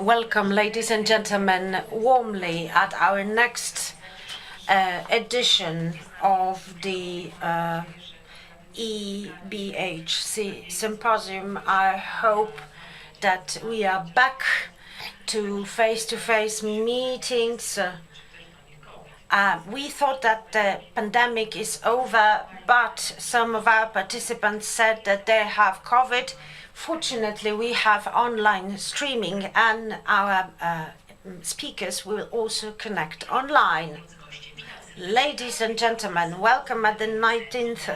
Welcome, ladies and gentlemen, warmly at our next edition of the EBHC Symposium. I hope that we are back to face-to-face meetings. We thought that the pandemic is over, but some of our participants said that they have COVID. Fortunately, we have online streaming, and our speakers will also connect online. Ladies and gentlemen, welcome at the 19th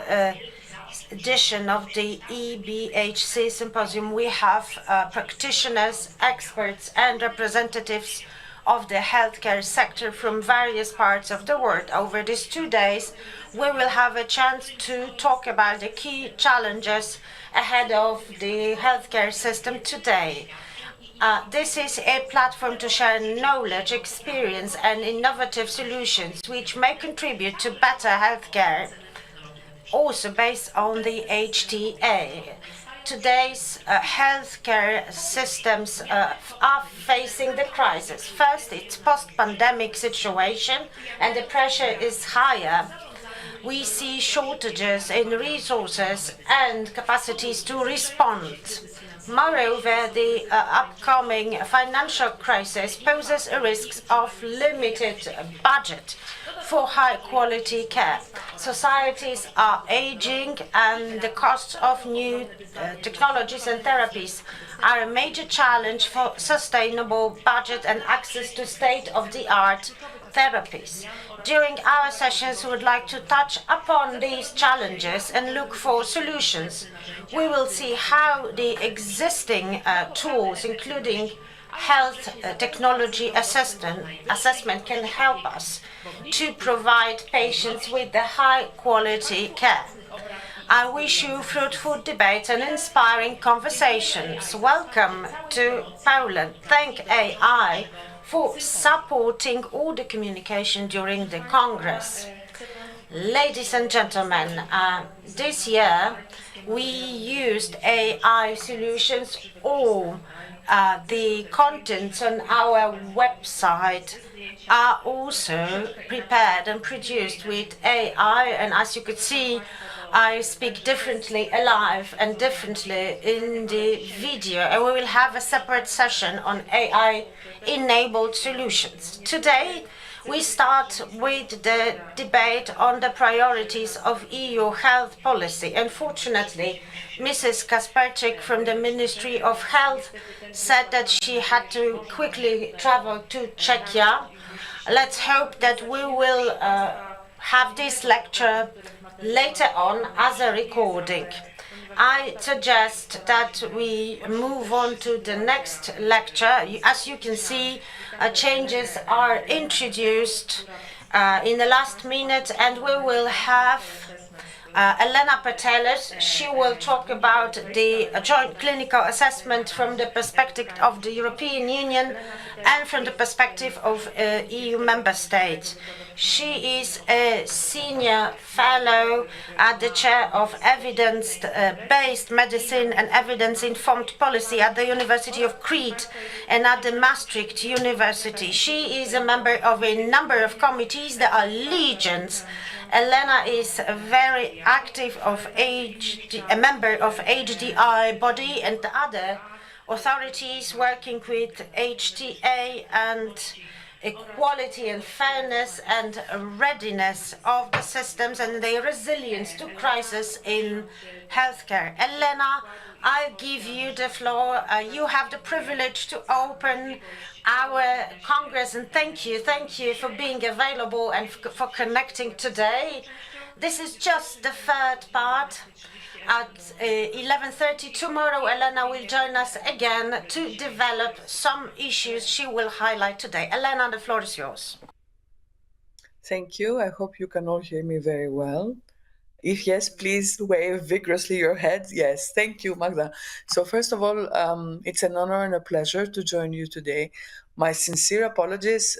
edition of the EBHC Symposium. We have practitioners, experts, and representatives of the healthcare sector from various parts of the world. Over these 2 days, we will have a chance to talk about the key challenges ahead of the healthcare system today. This is a platform to share knowledge, experience, and innovative solutions which may contribute to better healthcare, also based on the HTA. Today's healthcare systems are facing the crisis. First, it's post-pandemic situation, and the pressure is higher. We see shortages in resources and capacities to respond. Moreover, the upcoming financial crisis poses a risk of limited budget for high-quality care. Societies are aging, and the costs of new technologies and therapies are a major challenge for sustainable budget and access to state-of-the-art therapies. During our sessions, we would like to touch upon these challenges and look for solutions. We will see how the existing tools, including health technology assessment, can help us to provide patients with the high quality care. I wish you fruitful debates and inspiring conversations. Welcome to Poland. Thank AI for supporting all the communication during the Congress. Ladies and gentlemen, this year we used AI solutions. All the contents on our website are also prepared and produced with AI, and as you could see, I speak differently live and differently in the video, and we will have a separate session on AI-enabled solutions. Today, we start with the debate on the priorities of EU health policy. Unfortunately, Mrs. Kasperczyk from the Ministry of Health said that she had to quickly travel to Czechia. Let's hope that we will have this lecture later on as a recording. I suggest that we move on to the next lecture. As you can see, changes are introduced in the last minute, and we will have Elena Petelos. She will talk about the joint clinical assessment from the perspective of the European Union and from the perspective of EU member states. She is a senior fellow at the chair of evidence-based medicine and evidence-informed policy at the University of Crete and at the Maastricht University. She is a member of a number of committees. There are legions. Elena is very active a member of HDI body and other authorities working with HTA and equality and fairness and readiness of the systems and their resilience to crisis in healthcare. Elena, I'll give you the floor. You have the privilege to open our Congress, and thank you for being available and for connecting today. This is just the third part. At 11:30 tomorrow, Elena will join us again to develop some issues she will highlight today. Elena, the floor is yours. Thank you. I hope you can all hear me very well. If yes, please wave vigorously your heads. Yes, thank you, Magda. So first of all, it's an honor and a pleasure to join you today. My sincere apologies,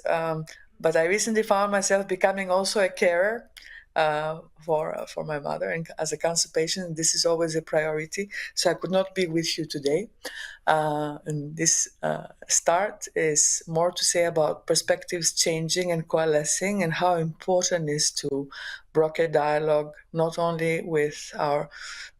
but I recently found myself becoming also a carer. for my mother, and as a cancer patient, this is always a priority. So I could not be with you today. And this start is more to say about perspectives changing and coalescing, and how important it is to broker dialogue not only with our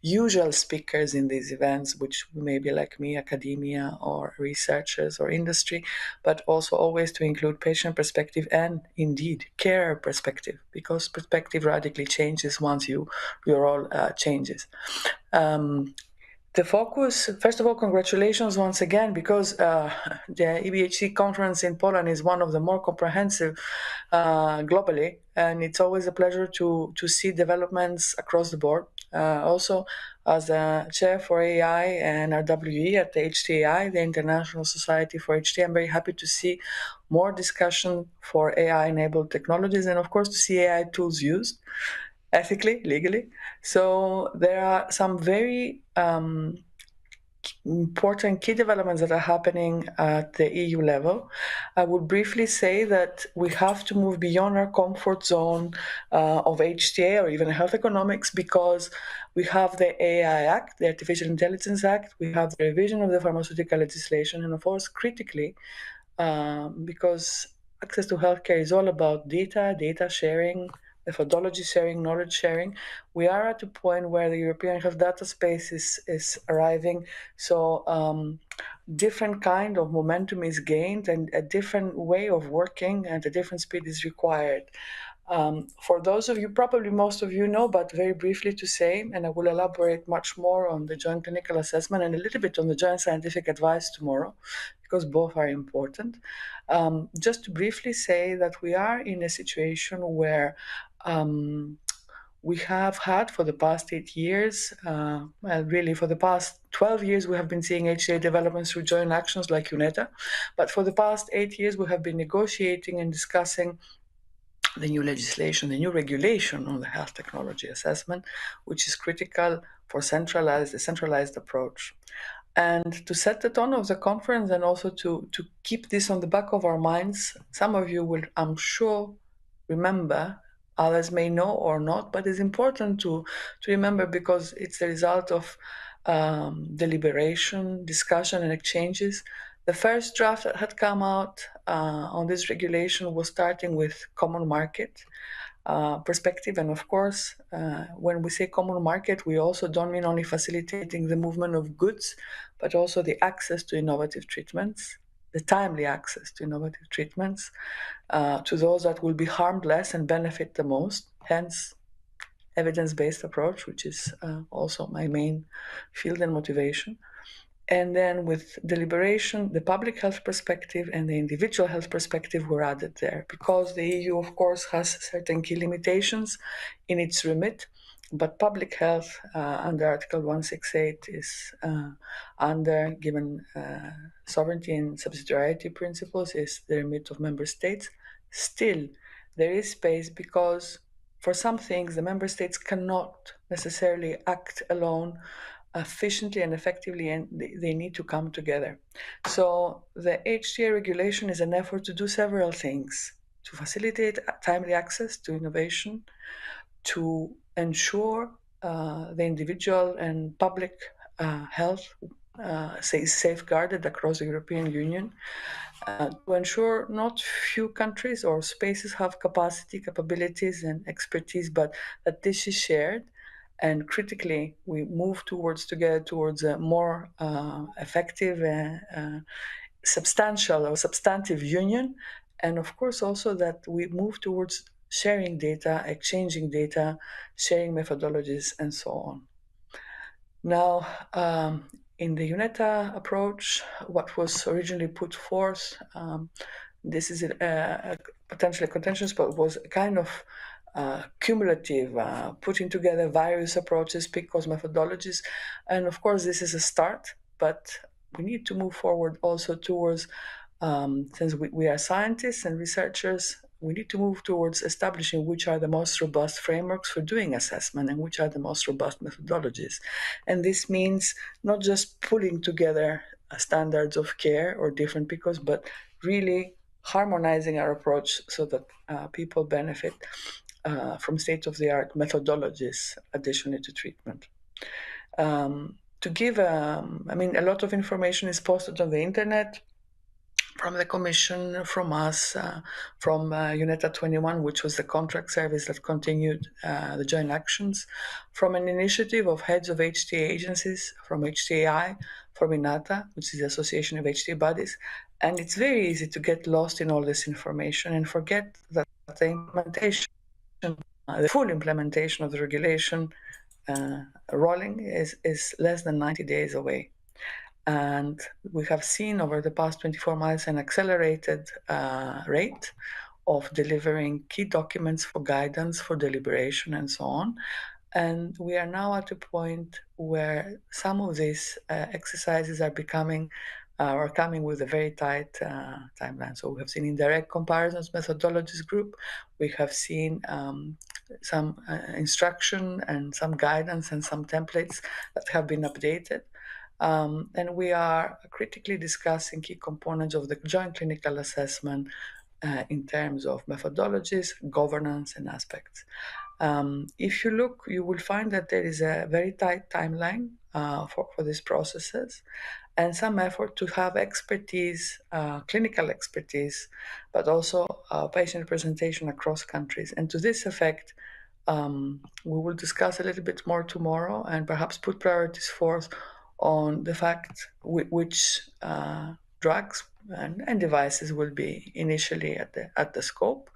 usual speakers in these events, which may be like me, academia or researchers or industry, but also always to include patient perspective and indeed care perspective, because perspective radically changes once your role changes. The focus, first of all, congratulations once again, because the EBHC conference in Poland is one of the more comprehensive globally, and it's always a pleasure to see developments across the board. Also, as a chair for AI and RWE at the HTAI, the International Society for HT, I'm very happy to see more discussion for AI-enabled technologies, and of course to see AI tools used ethically, legally. So there are some very important key developments that are happening at the EU level. I would briefly say that we have to move beyond our comfort zone of HTA or even health economics, because we have the AI Act, the Artificial Intelligence Act, we have the revision of the pharmaceutical legislation, and of course, critically, because access to healthcare is all about data sharing, methodology sharing, knowledge sharing. We are at a point where the European health data space is arriving. So different kind of momentum is gained, and a different way of working and a different speed is required. For those of you, probably most of you know, but very briefly to say, and I will elaborate much more on the joint clinical assessment and a little bit on the joint scientific advice tomorrow, because both are important. Just to briefly say that we are in a situation where we have had for the past 8 years, well, really for the past 12 years, we have been seeing HTA developments through joint actions like UNETA. But for the past 8 years, we have been negotiating and discussing the new legislation, the new regulation on the health technology assessment, which is critical for a centralized approach. And to set the tone of the conference, and also to keep this on the back of our minds, some of you will, I'm sure, remember, others may know or not, but it's important to remember, because it's the result of deliberation, discussion, and exchanges. The first draft that had come out on this regulation was starting with common market perspective. And of course, when we say common market, we also don't mean only facilitating the movement of goods, but also the access to innovative treatments, the timely access to innovative treatments, to those that will be harmed less and benefit the most. Hence, evidence-based approach, which is also my main field and motivation. And then with deliberation, the public health perspective and the individual health perspective were added there, because the EU, of course, has certain key limitations in its remit, but public health under Article 168 is given sovereignty and subsidiarity principles, is the remit of member states. Still, there is space, because for some things, the member states cannot necessarily act alone efficiently and effectively, and they need to come together. So the HTA regulation is an effort to do several things: to facilitate timely access to innovation, to ensure the individual and public health is safeguarded across the European Union, to ensure not few countries or spaces have capacity, capabilities, and expertise, but that this is shared. And critically, we move together towards a more effective, substantial or substantive union. And of course, also that we move towards sharing data, exchanging data, sharing methodologies, and so on. Now, in the UNETA approach, what was originally put forth, this is potentially contentious, but was kind of cumulative, putting together various approaches, PICOS methodologies. And of course, this is a start, but we need to move forward also towards, since we are scientists and researchers, we need to move towards establishing which are the most robust frameworks for doing assessment and which are the most robust methodologies. And this means not just pulling together standards of care or different PICOS, but really harmonizing our approach so that people benefit. from state-of-the-art methodologies additionally to treatment. To give, a lot of information is posted on the internet from the Commission, from us, from UNETA 21, which was the contract service that continued the joint actions, from an initiative of heads of HTA agencies, from HTAI, from INATA, which is the Association of HTA Bodies. And it's very easy to get lost in all this information and forget that the implementation, the full implementation of the regulation rolling is less than 90 days away. And we have seen over the past 24 months an accelerated rate of delivering key documents for guidance, for deliberation, and so on. And we are now at a point where some of these exercises are coming with a very tight timeline. So we have seen indirect comparisons methodologies group. We have seen some instruction and some guidance and some templates that have been updated. And we are critically discussing key components of the joint clinical assessment in terms of methodologies, governance, and aspects. If you look, you will find that there is a very tight timeline for these processes and some effort to have expertise, clinical expertise, but also patient representation across countries. And to this effect, we will discuss a little bit more tomorrow and perhaps put priorities forth on the fact which drugs and devices will be initially at the scope.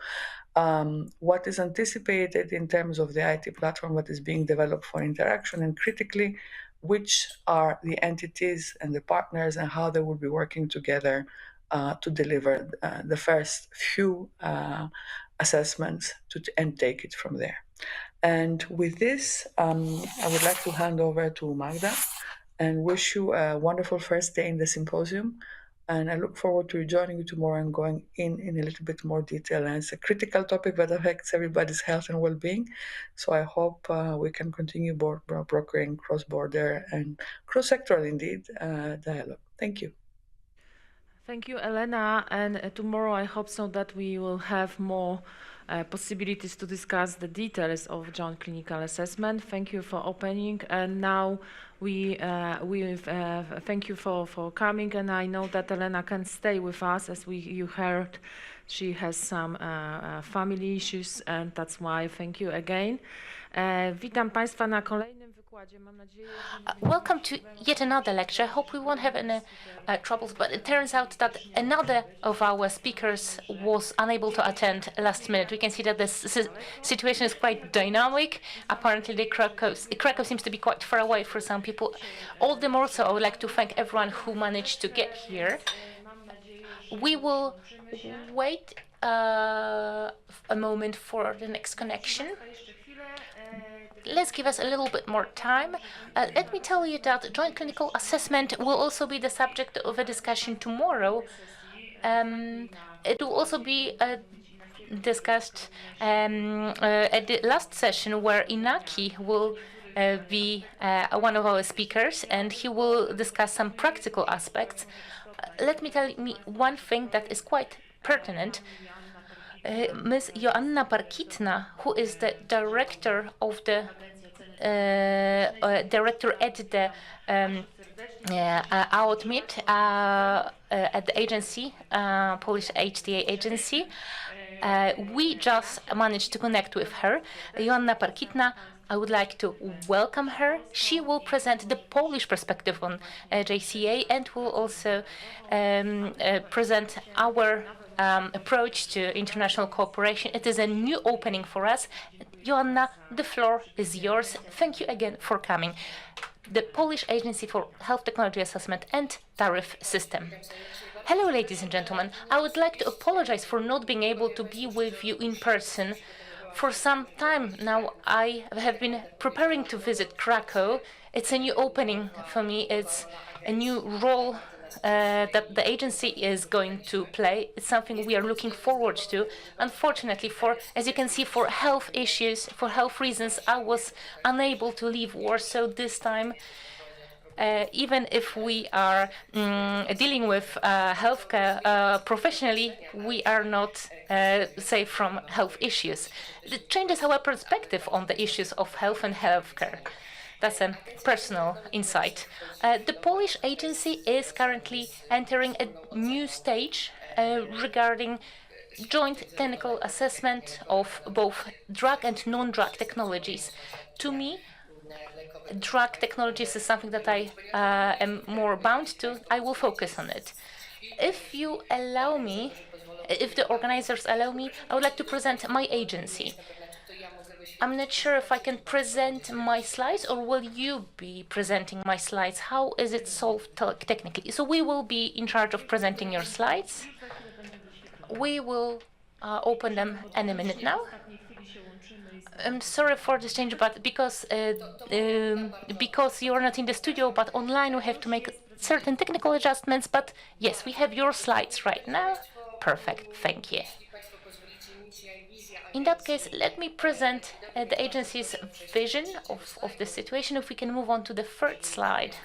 What is anticipated in terms of the IT platform, what is being developed for interaction, and critically, which are the entities and the partners and how they will be working together to deliver the first few assessments and take it from there. And with this, I would like to hand over to Magda and wish you a wonderful first day in the symposium. And I look forward to joining you tomorrow and going in a little bit more detail. And it's a critical topic that affects everybody's health and well-being. So I hope we can continue brokering cross-border and cross-sectoral, indeed, dialogue. Thank you. Thank you, Elena. And tomorrow I hope so that we will have more possibilities to discuss the details of joint clinical assessment. Thank you for opening. And now we thank you for coming. And I know that Elena can stay with us, as you heard. She has some family issues, and that's why thank you again. Witam Państwa na kolejnym wykładzie. Mam nadzieję, że Welcome to yet another lecture. I hope we won't have any troubles, but it turns out that another of our speakers was unable to attend last minute. We can see that this situation is quite dynamic. Apparently, Krakow seems to be quite far away for some people. All the more so, I would like to thank everyone who managed to get here. We will wait a moment for the next connection. Let's give us a little bit more time. Let me tell you that joint clinical assessment will also be the subject of a discussion tomorrow. It will also be discussed at the last session, where Inaki will be one of our speakers, and he will discuss some practical aspects. Let me tell you one thing that is quite pertinent. Ms. Joanna Parkitna, who is the director of the director at the AOTMIT at the agency, Polish HTA agency. We just managed to connect with her. Joanna Parkitna, I would like to welcome her. She will present the Polish perspective on JCA and will also present our approach to international cooperation. It is a new opening for us. Joanna, the floor is yours. Thank you again for coming. The Polish Agency for Health Technology Assessment and Tariff System. Hello, ladies and gentlemen. I would like to apologize for not being able to be with you in person. For some time now, I have been preparing to visit Krakow. It's a new opening for me. It's a new role that the agency is going to play. It's something we are looking forward to. Unfortunately, as you can see, for health issues, for health reasons, I was unable to leave Warsaw this time. even if we are dealing with healthcare professionally, we are not safe from health issues. It changes our perspective on the issues of health and healthcare. That's a personal insight. The Polish agency is currently entering a new stage regarding joint clinical assessment of both drug and non-drug technologies. To me, drug technologies is something that I am more bound to. I will focus on it. If you allow me, if the organizers allow me, I would like to present my agency. I'm not sure if I can present my slides, or will you be presenting my slides? How is it solved technically? So we will be in charge of presenting your slides. We will open them in a minute now. I'm sorry for this change, but because you are not in the studio, but online, we have to make certain technical adjustments. But yes, we have your slides right now. Perfect. Thank you. In that case, let me present the agency's vision of the situation. If we can move on to the third slide.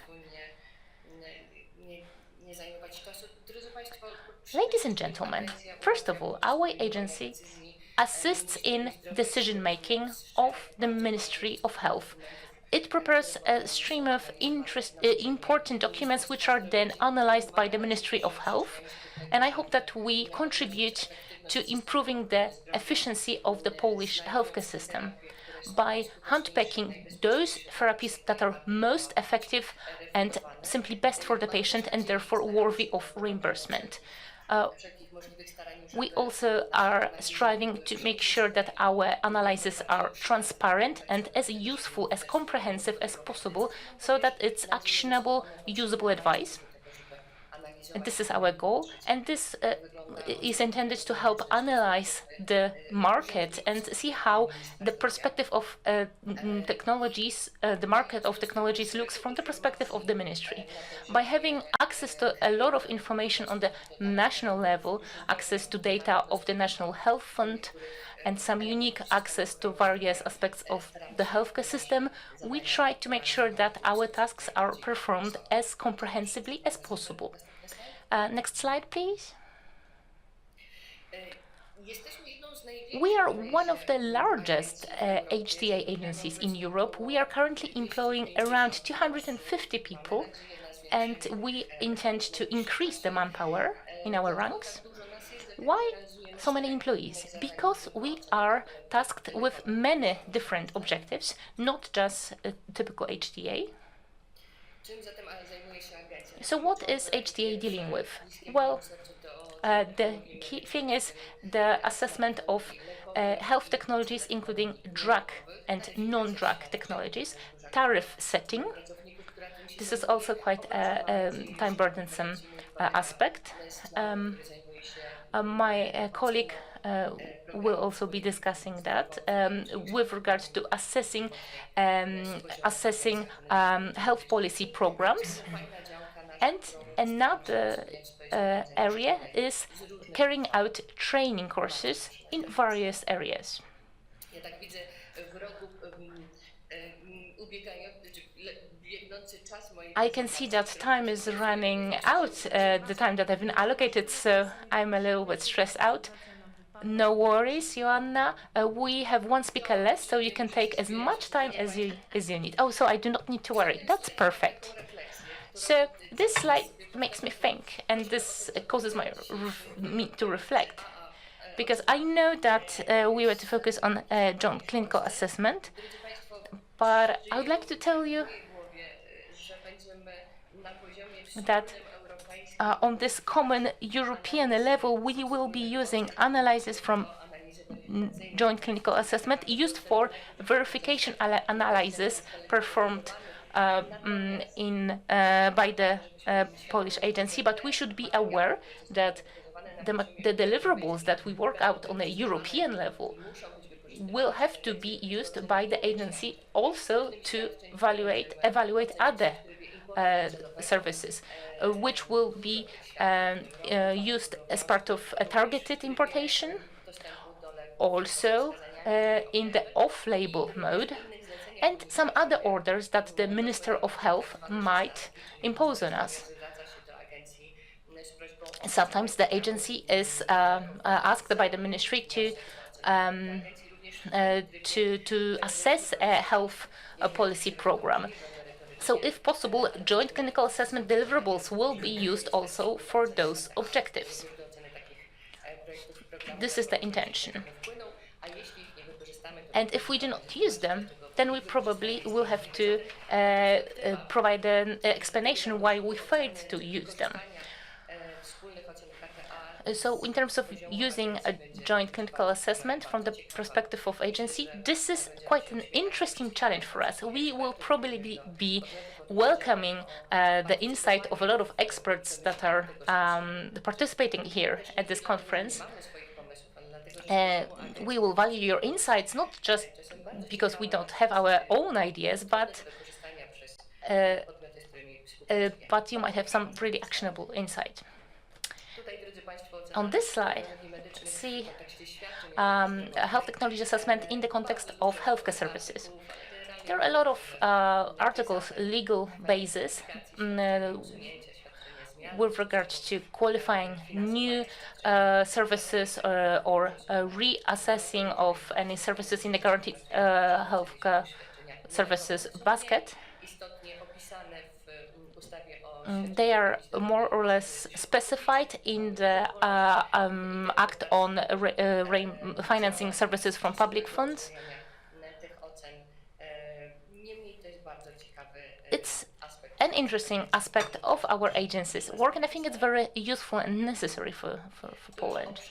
Ladies and gentlemen, first of all, our agency assists in decision-making of the Ministry of Health. It prepares a stream of important documents which are then analyzed by the Ministry of Health, and I hope that we contribute to improving the efficiency of the Polish healthcare system by handpicking those therapies that are most effective and simply best for the patient and therefore worthy of reimbursement. We also are striving to make sure that our analyses are transparent and as useful, as comprehensive as possible, so that it's actionable, usable advice. And this is our goal, and this is intended to help analyze the market and see how the perspective of technologies, the market of technologies looks from the perspective of the ministry. By having access to a lot of information on the national level, access to data of the National Health Fund, and some unique access to various aspects of the healthcare system, we try to make sure that our tasks are performed as comprehensively as possible. Next slide, please. We are one of the largest HTA agencies in Europe. We are currently employing around 250 people, and we intend to increase the manpower in our ranks. Why so many employees? Because we are tasked with many different objectives, not just a typical HTA. So what is HTA dealing with? Well, the key thing is the assessment of health technologies, including drug and non-drug technologies, tariff setting. This is also quite a time burdensome aspect. My colleague will also be discussing that with regards to assessing health policy programs. And another area is carrying out training courses in various areas. I can see that time is running out, the time that I've been allocated, so I'm a little bit stressed out. No worries, Joanna. We have one speaker less, so you can take as much time as you need. Oh, so I do not need to worry. That's perfect. So this slide makes me think, and this causes me to reflect, because I know that we were to focus on joint clinical assessment, but I would like to tell you that on this common European level, we will be using analysis from joint clinical assessment used for verification analysis performed by the Polish agency, but we should be aware that the deliverables that we work out on a European level will have to be used by the agency also to evaluate other services, which will be used as part of a targeted importation, also in the off-label mode, and some other orders that the Minister of Health might impose on us. Sometimes the agency is asked by the ministry to assess a health policy program. So if possible, joint clinical assessment deliverables will be used also for those objectives. This is the intention. And if we do not use them, then we probably will have to provide an explanation why we failed to use them. So in terms of using a joint clinical assessment from the perspective of agency, this is quite an interesting challenge for us. We will probably be welcoming the insight of a lot of experts that are participating here at this conference. We will value your insights, not just because we don't have our own ideas, but you might have some really actionable insight. On this slide, see health technology assessment in the context of healthcare services. There are a lot of articles, legal basis with regard to qualifying new services or reassessing of any services in the guaranteed healthcare services basket. They are more or less specified in the Act on Financing Services from Public Funds. It's an interesting aspect of our agency's work, and I think it's very useful and necessary for Poland.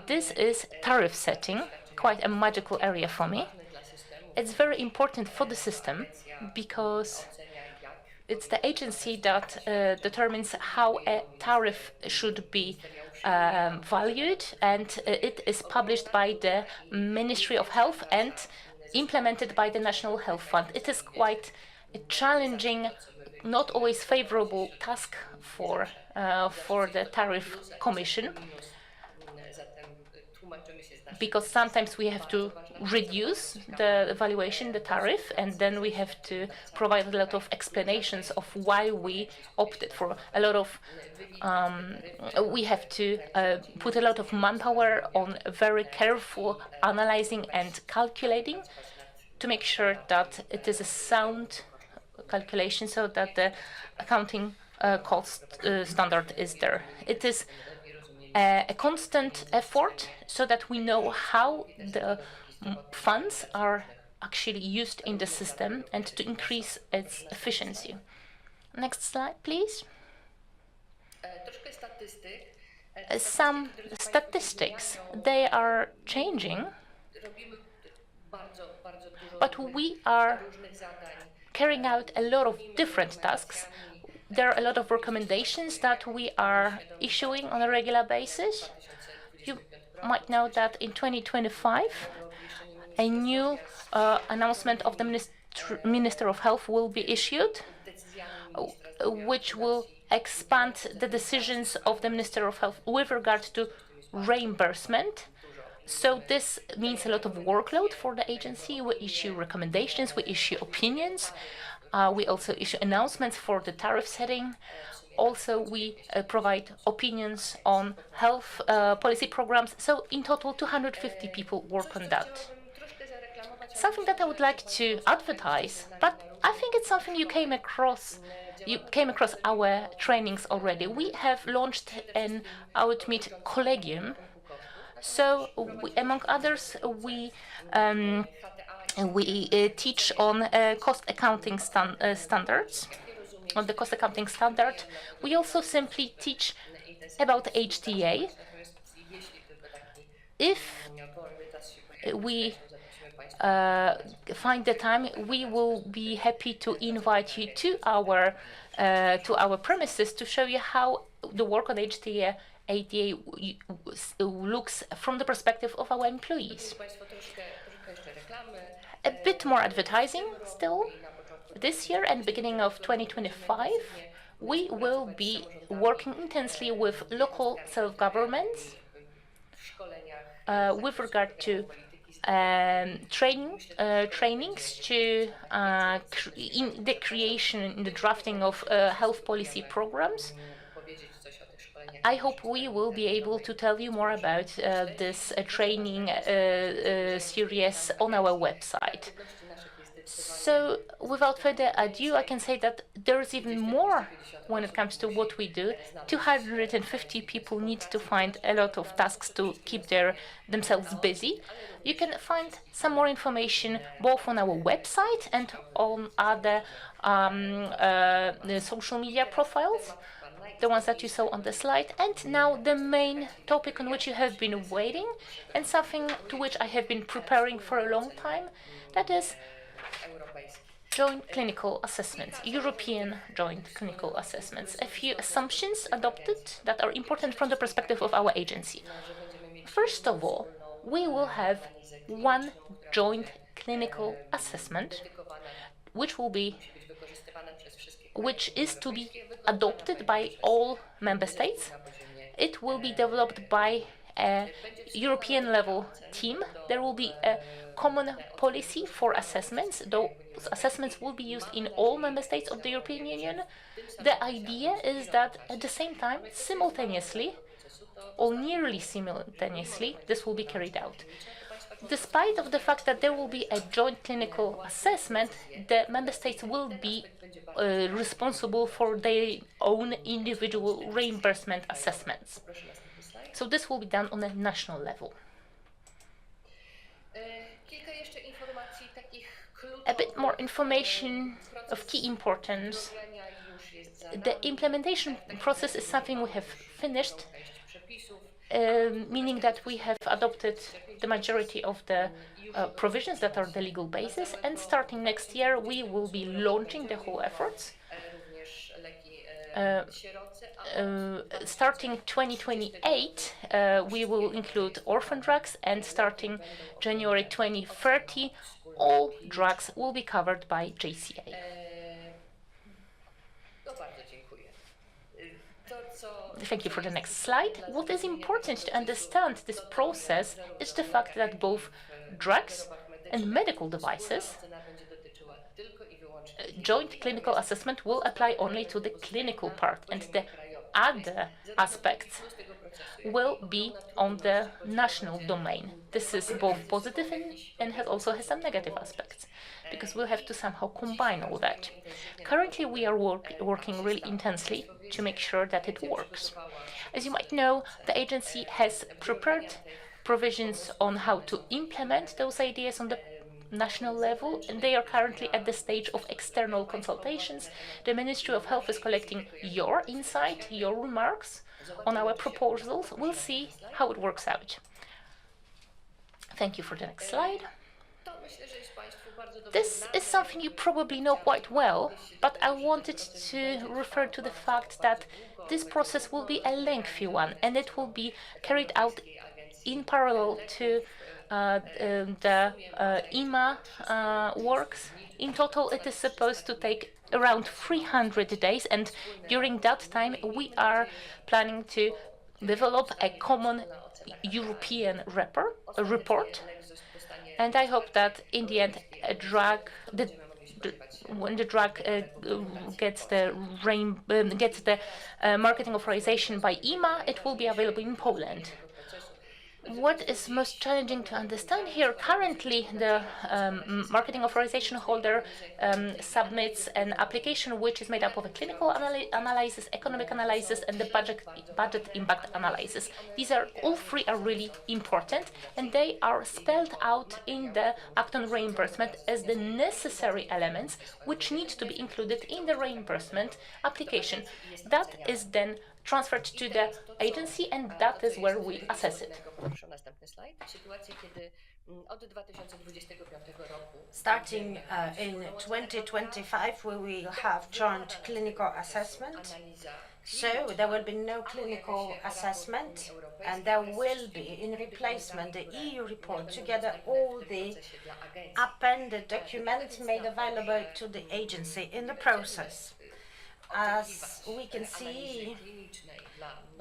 This is tariff setting, quite a magical area for me. It's very important for the system because it's the agency that determines how a tariff should be valued, and it is published by the Ministry of Health and implemented by the National Health Fund. It is quite a challenging, not always favorable task for the Tariff Commission, because sometimes we have to reduce the evaluation, the tariff, and then we have to provide a lot of explanations of why we opted for a lot of, we have to put a lot of manpower on very careful analyzing and calculating to make sure that it is a sound calculation so that the accounting cost standard is there. It is a constant effort so that we know how the funds are actually used in the system and to increase its efficiency. Next slide, please. Some statistics, they are changing, but we are carrying out a lot of different tasks. There are a lot of recommendations that we are issuing on a regular basis. You might know that in 2025, a new announcement of the Minister of Health will be issued, which will expand the decisions of the Minister of Health with regard to reimbursement. So this means a lot of workload for the agency. We issue recommendations, we issue opinions. We also issue announcements for the tariff setting. Also, we provide opinions on health policy programs. So in total, 250 people work on that. Something that I would like to advertise, but I think it's something you came across our trainings already. We have launched an Outmeet Collegium. So, among others, we teach on cost accounting standards, on the cost accounting standard. We also simply teach about HTA. If we find the time, we will be happy to invite you to our premises to show you how the work on HTA looks from the perspective of our employees. A bit more advertising still. This year and beginning of 2025, we will be working intensely with local self-governments with regard to trainings to in the creation, in the drafting of health policy programs. I hope we will be able to tell you more about this training series on our website. So, without further ado, I can say that there is even more when it comes to what we do. 250 people need to find a lot of tasks to keep themselves busy. You can find some more information both on our website and on other social media profiles, the ones that you saw on the slide. And now the main topic on which you have been waiting, and something to which I have been preparing for a long time, that is joint clinical assessments, European joint clinical assessments. A few assumptions adopted that are important from the perspective of our agency. First of all, we will have one joint clinical assessment, which is to be adopted by all member states. It will be developed by a European level team. There will be a common policy for assessments. Those assessments will be used in all member states of the European Union. The idea is that at the same time, simultaneously, or nearly simultaneously, this will be carried out. Despite of the fact that there will be a joint clinical assessment, the member states will be responsible for their own individual reimbursement assessments. So this will be done on a national level. A bit more information of key importance. The implementation process is something we have finished, meaning that we have adopted the majority of the provisions that are the legal basis, and starting next year we will be launching the whole efforts. Starting 2028, we will include orphan drugs, and starting January 2030, all drugs will be covered by JCA. Thank you for the next slide. What is important to understand this process is the fact that both drugs and medical devices, joint clinical assessment will apply only to the clinical part, and the other aspects will be on the national domain. This is both positive and also has some negative aspects, because we'll have to somehow combine all that. Currently, we are working really intensely to make sure that it works. As you might know, the agency has prepared provisions on how to implement those ideas on the national level, and they are currently at the stage of external consultations. The Ministry of Health is collecting your insight, your remarks on our proposals. We'll see how it works out. Thank you for the next slide. This is something you probably know quite well, but I wanted to refer to the fact that this process will be a lengthy one, and it will be carried out in parallel to the EMA works. In total, it is supposed to take around 300 days, and during that time, we are planning to develop a common European report. And I hope that in the end, when the drug gets the marketing authorization by EMA, it will be available in Poland. What is most challenging to understand here, currently the marketing authorization holder submits an application which is made up of a clinical analysis, economic analysis, and the budget impact analysis. These are all three are really important, and they are spelled out in the Act on Reimbursement as the necessary elements which need to be included in the reimbursement application. That is then transferred to the agency, and that is where we assess it. Starting in 2025, we will have joint clinical assessment. So there will be no clinical assessment, and there will be, in replacement, the EU report, together all the appended documents made available to the agency in the process. As we can see,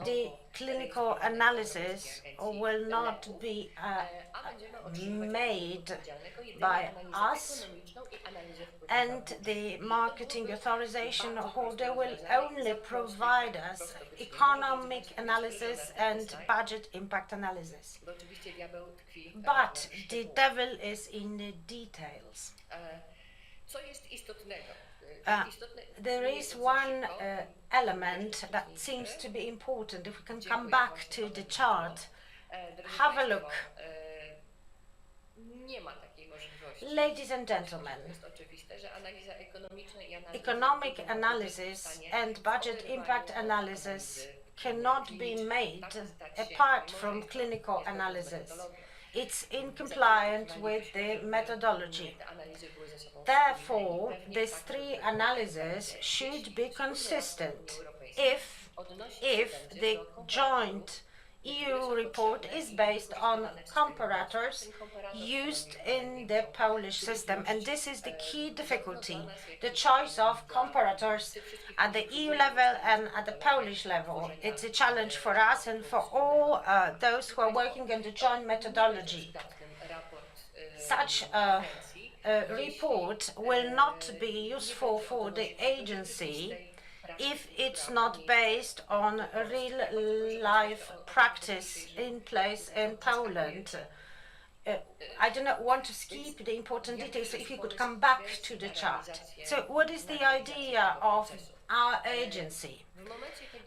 the clinical analysis will not be made by us, and the marketing authorization holder will only provide us economic analysis and budget impact analysis. But the devil is in the details. There is one element that seems to be important. If we can come back to the chart, have a look. Ladies and gentlemen, economic analysis and budget impact analysis cannot be made apart from clinical analysis. It's in compliance with the methodology. Therefore, these three analyses should be consistent if the joint EU report is based on comparators used in the Polish system, and this is the key difficulty, the choice of comparators at the EU level and at the Polish level. It's a challenge for us and for all those who are working on the joint methodology. Such a report will not be useful for the agency if it's not based on a real-life practice in place in Poland. I do not want to skip the important details, so if you could come back to the chart. So what is the idea of our agency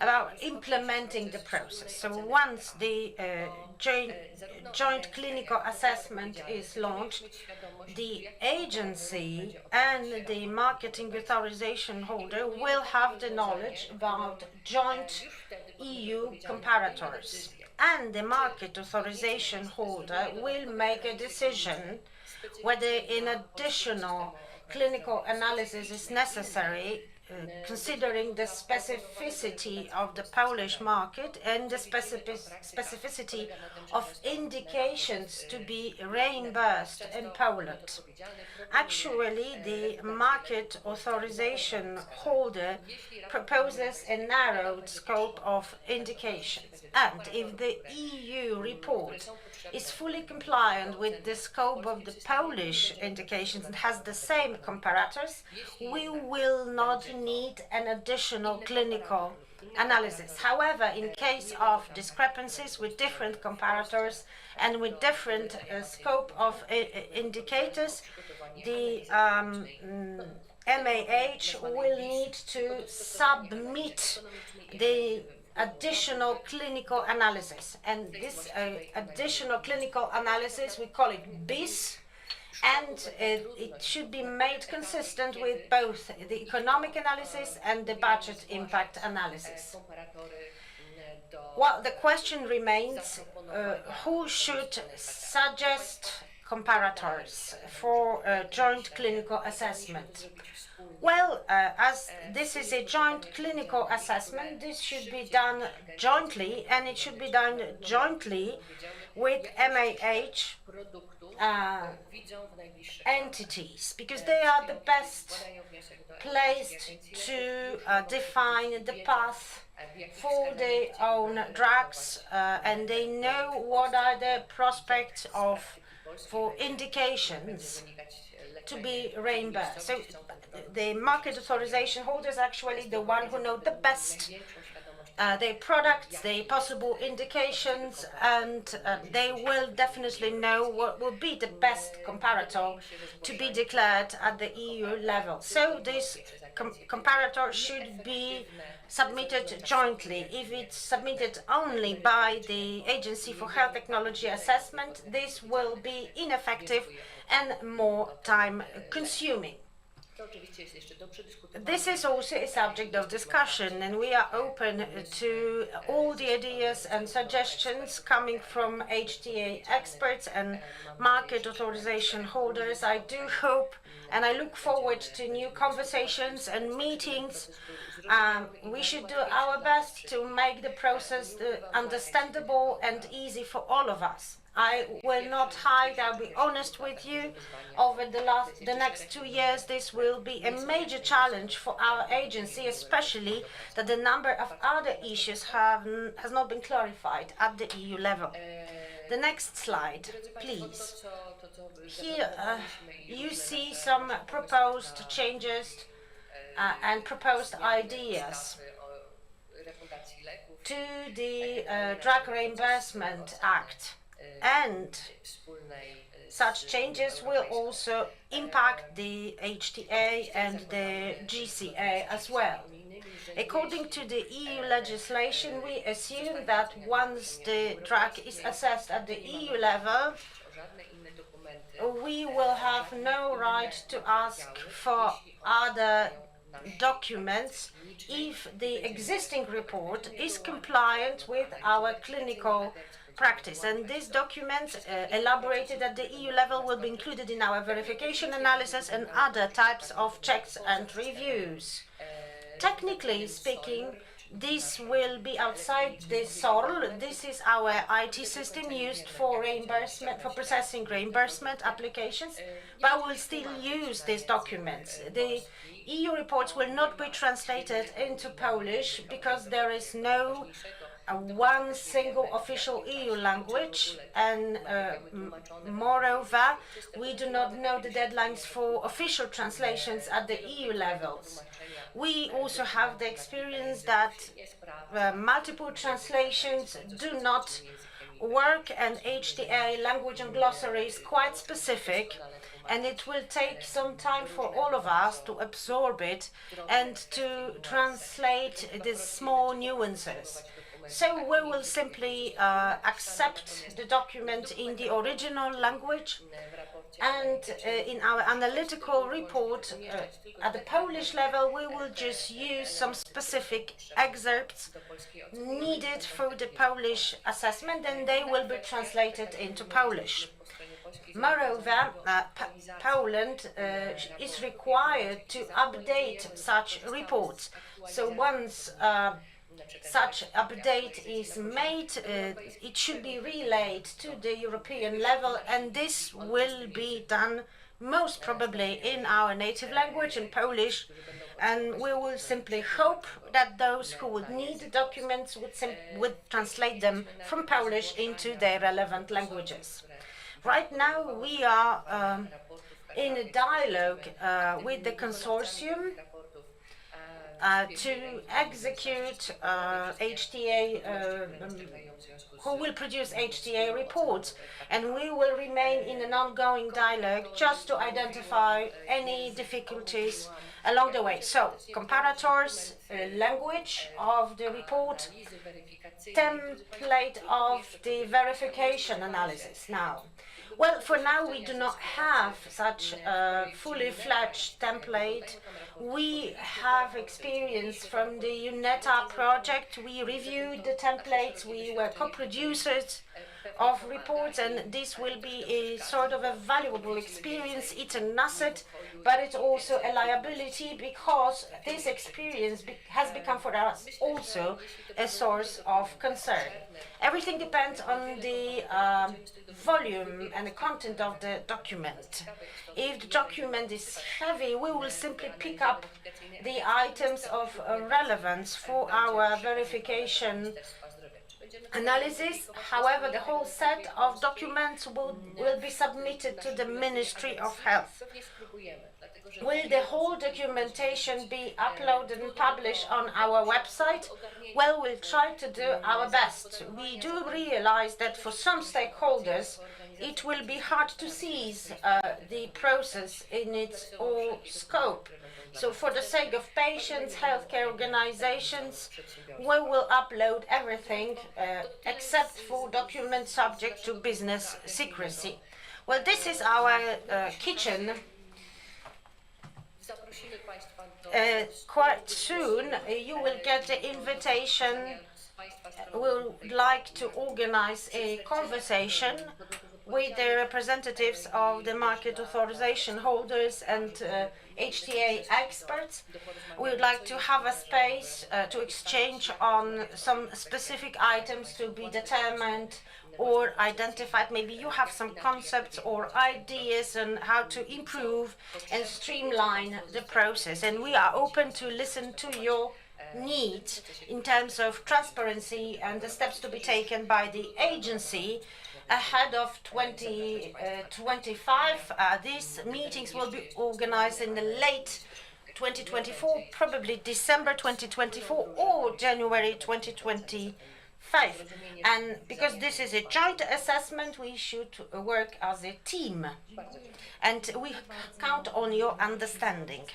about implementing the process? So once the joint clinical assessment is launched, the agency and the marketing authorization holder will have the knowledge about joint EU comparators, and the market authorization holder will make a decision whether an additional clinical analysis is necessary, considering the specificity of the Polish market and the specificity of indications to be reimbursed in Poland. Actually, the market authorization holder proposes a narrowed scope of indications, and if the EU report is fully compliant with the scope of the Polish indications and has the same comparators, we will not need an additional clinical analysis. However, in case of discrepancies with different comparators and with different scope of indicators, the MAH will need to submit the additional clinical analysis, and this additional clinical analysis, we call it BIS, and it should be made consistent with both the economic analysis and the budget impact analysis. Well, the question remains, who should suggest comparators for joint clinical assessment? Well, as this is a joint clinical assessment, this should be done jointly, and it should be done jointly with MAH entities, because they are the best placed to define the path for their own drugs, and they know what are the prospects for indications to be reimbursed. So the market authorization holder is actually the one who know the best their products, the possible indications, and they will definitely know what will be the best comparator to be declared at the EU level. So this comparator should be submitted jointly. If it's submitted only by the Agency for Health Technology Assessment, this will be ineffective and more time-consuming. This is also a subject of discussion, and we are open to all the ideas and suggestions coming from HTA experts and market authorization holders. I do hope and I look forward to new conversations and meetings. We should do our best to make the process understandable and easy for all of us. I will not hide, I'll be honest with you. Over the next 2 years, this will be a major challenge for our agency, especially that the number of other issues has not been clarified at the EU level. The next slide, please. Here you see some proposed changes and proposed ideas to the Drug Reimbursement Act, and such changes will also impact the HTA and the GCA as well. According to the EU legislation, we assume that once the drug is assessed at the EU level, we will have no right to ask for other documents if the existing report is compliant with our clinical practice. And these documents elaborated at the EU level will be included in our verification analysis and other types of checks and reviews. Technically speaking, this will be outside the SORL. This is our IT system used for reimbursement, for processing reimbursement applications, but we'll still use these documents. The EU reports will not be translated into Polish because there is no one single official EU language, and moreover, we do not know the deadlines for official translations at the EU levels. We also have the experience that multiple translations do not work, and HTA language and glossary is quite specific, and it will take some time for all of us to absorb it and to translate these small nuances. So we will simply accept the document in the original language, and in our analytical report at the Polish level, we will just use some specific excerpts needed for the Polish assessment, and they will be translated into Polish. Moreover, Poland is required to update such reports. So once such update is made, it should be relayed to the European level, and this will be done most probably in our native language, in Polish, and we will simply hope that those who would need the documents would translate them from Polish into their relevant languages. Right now we are in a dialogue with the consortium to execute HTA, who will produce HTA reports, and we will remain in an ongoing dialogue just to identify any difficulties along the way. So, comparators, language of the report, template of the verification analysis. Now, well, for now we do not have such a fully fledged template. We have experience from the UNETA project. We reviewed the templates, we were co-producers of reports, and this will be a sort of a valuable experience. It's an asset, but it's also a liability, because this experience has become for us also a source of concern. Everything depends on the volume and the content of the document. If the document is heavy, we will simply pick up the items of relevance for our verification analysis. However, the whole set of documents will be submitted to the Ministry of Health. Will the whole documentation be uploaded and published on our website? Well, we'll try to do our best. We do realize that for some stakeholders, it will be hard to seize the process in its whole scope. So for the sake of patients, healthcare organizations, we will upload everything except for documents subject to business secrecy. Well, this is our kitchen. Quite soon you will get the invitation. We would like to organize a conversation with the representatives of the market authorization holders and HTA experts. We would like to have a space to exchange on some specific items to be determined or identified. Maybe you have some concepts or ideas on how to improve and streamline the process. And we are open to listen to your needs in terms of transparency and the steps to be taken by the agency ahead of 2025. These meetings will be organized in the late 2024, probably December 2024 or January 2025. And because this is a joint assessment, we should work as a team. And we count on your understanding.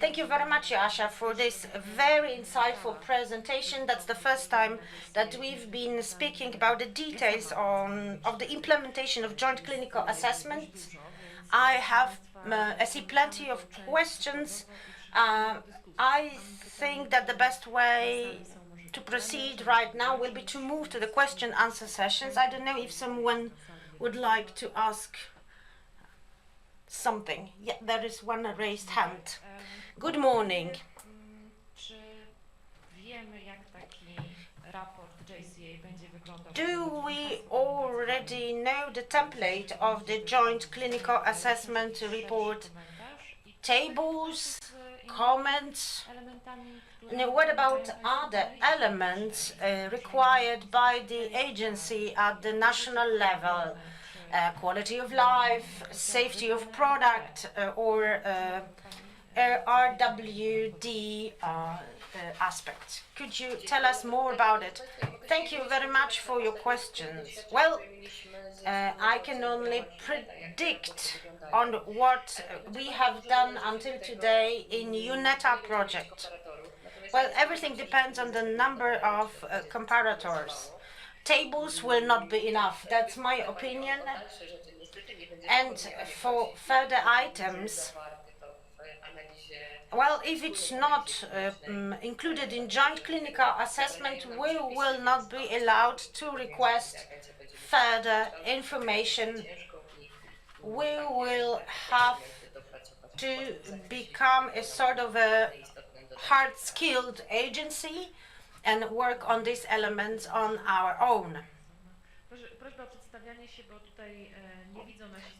Thank you very much, Joasha, for this very insightful presentation. That's the first time that we've been speaking about the details of the implementation of joint clinical assessments. I see plenty of questions. I think that the best way to proceed right now will be to move to the question-answer sessions. I don't know if someone would like to ask something. Yeah, there is one raised hand. Good morning. Do we already know the template of the joint clinical assessment report? Tables, comments? Now, what about other elements required by the agency at the national level? Quality of life, safety of product, or RWD aspects. Could you tell us more about it? Thank you very much for your questions. Well, I can only predict on what we have done until today in UNETA project. Well, everything depends on the number of comparators. Tables will not be enough, that's my opinion. And for further items, well, if it's not included in joint clinical assessment, we will not be allowed to request further information. We will have to become a sort of a hard-skilled agency and work on these elements on our own.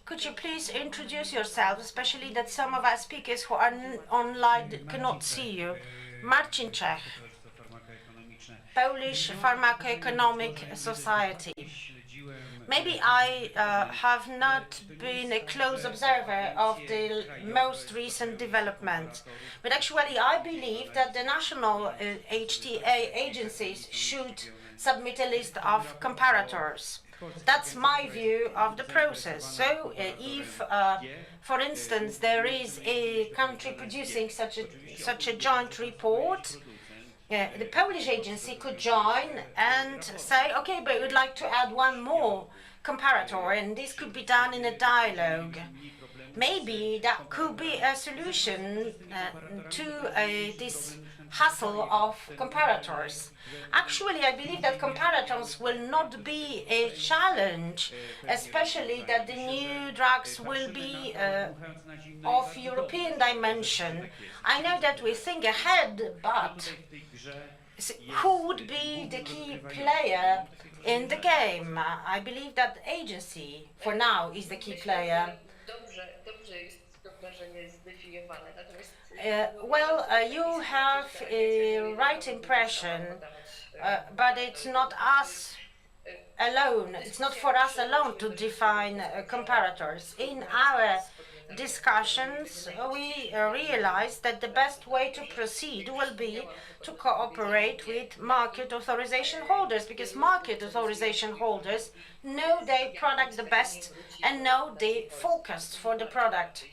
Could you please introduce yourself, especially that some of our speakers who are online cannot see you? Marcin Czech, Polish Pharmacoeconomic Society. Maybe I have not been a close observer of the most recent developments, but actually I believe that the national HTA agencies should submit a list of comparators. That's my view of the process. So if, for instance, there is a country producing such a joint report, the Polish agency could join and say, okay, but we'd like to add one more comparator, and this could be done in a dialogue. Maybe that could be a solution to this hassle of comparators. Actually, I believe that comparators will not be a challenge, especially that the new drugs will be of European dimension. I know that we think ahead, but who would be the key player in the game? I believe that the agency, for now, is the key player. You have a right impression, but it's not us alone. It's not for us alone to define comparators. In our discussions, we realized that the best way to proceed will be to cooperate with market authorization holders, because market authorization holders know their product the best and know the forecast for the product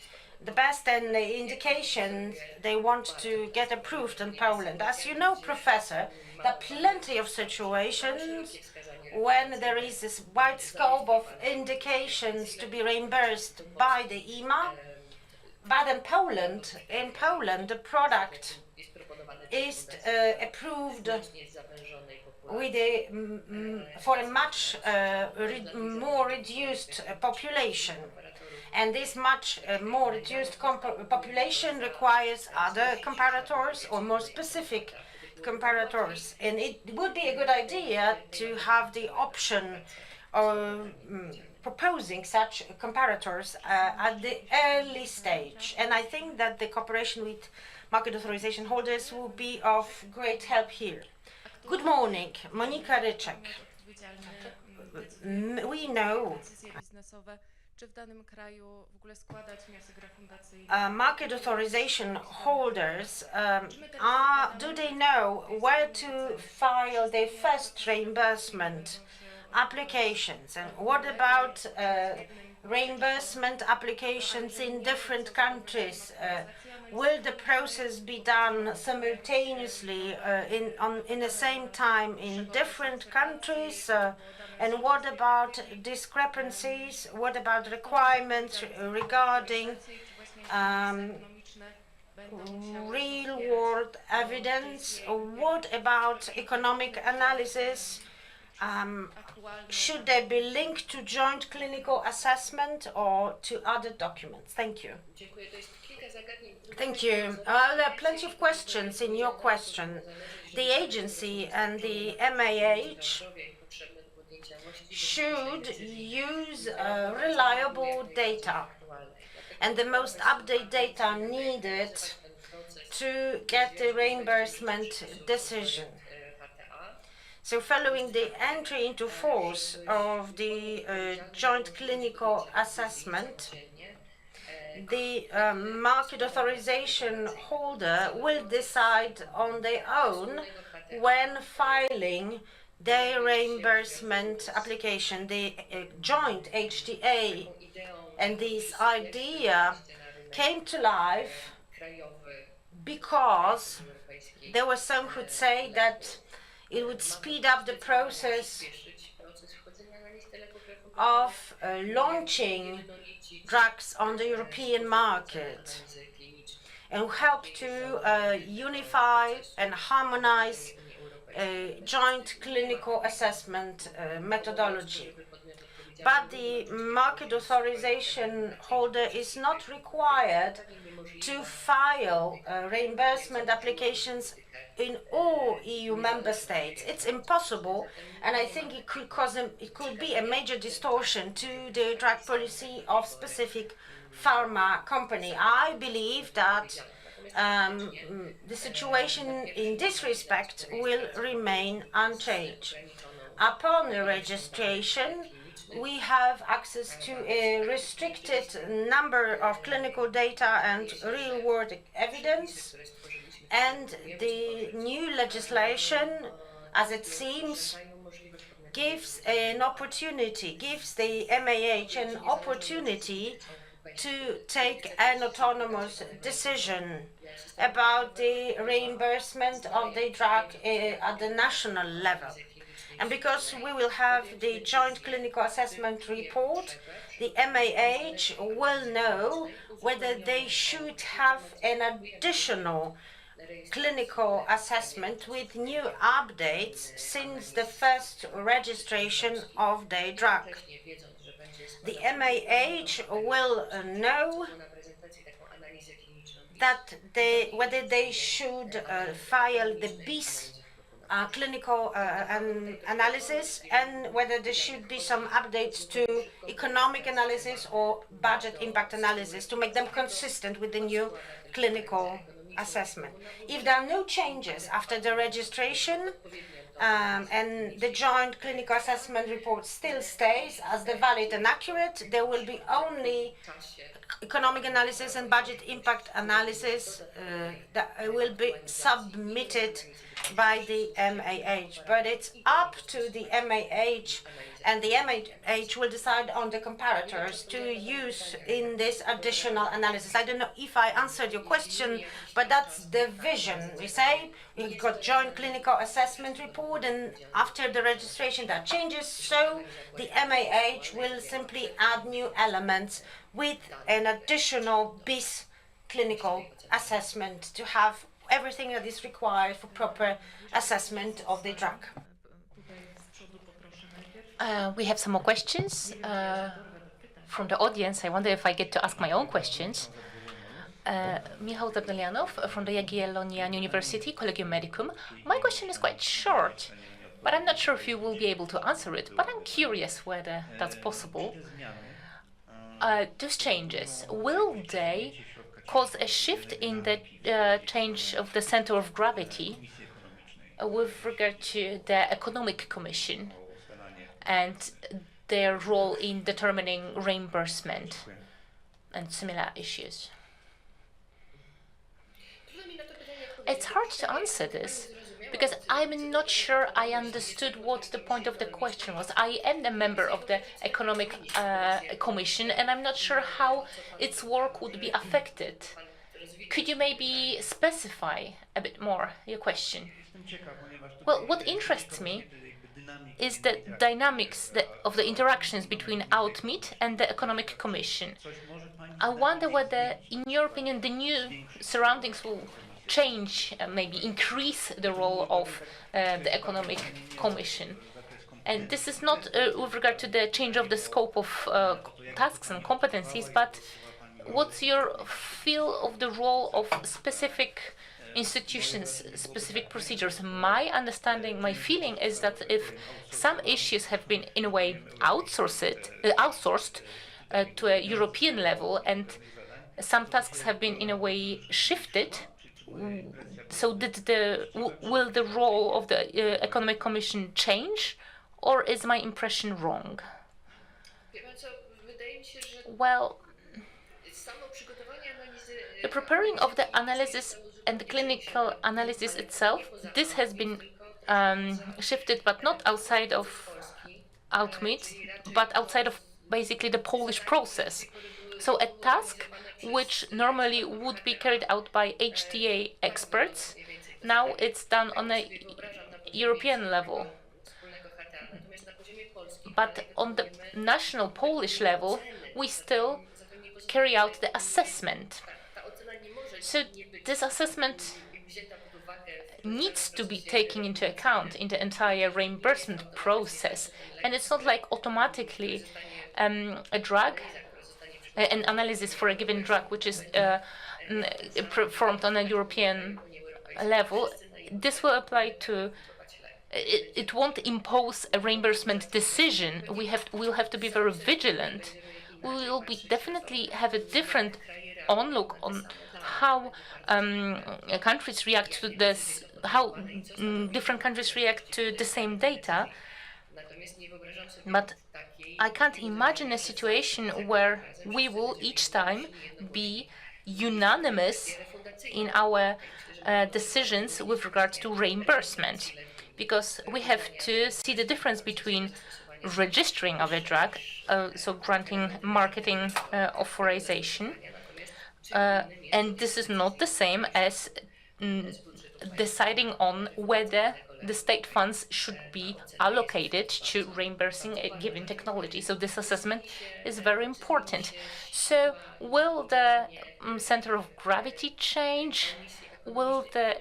the best and the indications they want to get approved in Poland. As you know, Professor, there are plenty of situations when there is this wide scope of indications to be reimbursed by the EMA. But in Poland, the product is approved with for a much more reduced population. And this much more reduced population requires other comparators or more specific comparators. And it would be a good idea to have the option of proposing such comparators at the early stage. And I think that the cooperation with market authorization holders will be of great help here. Good morning, Monika Ryczek. We know market authorization holders, do they know where to file their first reimbursement applications? And what about reimbursement applications in different countries? Will the process be done simultaneously in the same time in different countries? And what about discrepancies? What about requirements regarding real-world evidence? What about economic analysis? Should they be linked to joint clinical assessment or to other documents? Thank you. Thank you. There are plenty of questions in your question. The agency and the MAH should use reliable data and the most updated data needed to get the reimbursement decision. So following the entry into force of the joint clinical assessment, the market authorization holder will decide on their own when filing their reimbursement application. The joint HTA and this idea came to life because there were some who'd say that it would speed up the process of launching drugs on the European market and help to unify and harmonize joint clinical assessment methodology. But the market authorization holder is not required to file reimbursement applications in all EU member states. It's impossible, and I think it could be a major distortion to the drug policy of specific pharma company. I believe that the situation in this respect will remain unchanged. Upon the registration, we have access to a restricted number of clinical data and real-world evidence, and the new legislation, as it seems, gives the MAH an opportunity to take an autonomous decision about the reimbursement of the drug at the national level. And because we will have the joint clinical assessment report, the MAH will know whether they should have an additional clinical assessment with new updates since the first registration of the drug. The MAH will know that whether they should file the BIS clinical analysis and whether there should be some updates to economic analysis or budget impact analysis to make them consistent with the new clinical assessment. If there are no changes after the registration and the joint clinical assessment report still stays as the valid and accurate, there will be only economic analysis and budget impact analysis that will be submitted by the MAH. But it's up to the MAH, and the MAH will decide on the comparators to use in this additional analysis. I don't know if I answered your question, but that's the vision. We say we've got joint clinical assessment report, and after the registration that changes, so the MAH will simply add new elements with an additional BIS clinical assessment to have everything that is required for proper assessment of the drug. We have some more questions from the audience. I wonder if I get to ask my own questions. Michał Zabdelianov from the Jagiellonian University, Collegium Medicum. My question is quite short, but I'm not sure if you will be able to answer it, but I'm curious whether that's possible. Those changes, will they cause a shift in the change of the center of gravity with regard to the Economic Commission and their role in determining reimbursement and similar issues? It's hard to answer this because I'm not sure I understood what the point of the question was. I am a member of the Economic Commission and I'm not sure how its work would be affected. Could you maybe specify a bit more your question? Well, what interests me is the dynamics of the interactions between OutMeet and the Economic Commission. I wonder whether, in your opinion, the new surroundings will change, maybe increase the role of the Economic Commission. And this is not with regard to the change of the scope of tasks and competencies, but what's your feel of the role of specific institutions, specific procedures? My understanding, my feeling is that if some issues have been in a way outsourced to a European level and some tasks have been in a way shifted, so will the role of the Economic Commission change, or is my impression wrong? Well, the preparing of the analysis and the clinical analysis itself, this has been shifted, but not outside of OutMeet, but outside of basically the Polish process. So a task which normally would be carried out by HTA experts, now it's done on a European level. But on the national Polish level, we still carry out the assessment. So this assessment needs to be taken into account in the entire reimbursement process. And it's not like automatically a drug, an analysis for a given drug, which is performed on a European level, this will apply to. It won't impose a reimbursement decision. We'll have to be very vigilant. We will definitely have a different onlook on how countries react to this, how different countries react to the same data. But I can't imagine a situation where we will each time be unanimous in our decisions with regard to reimbursement, because we have to see the difference between registering of a drug, so granting marketing authorization, and this is not the same as deciding on whether the state funds should be allocated to reimbursing a given technology. So this assessment is very important. So will the center of gravity change? Will the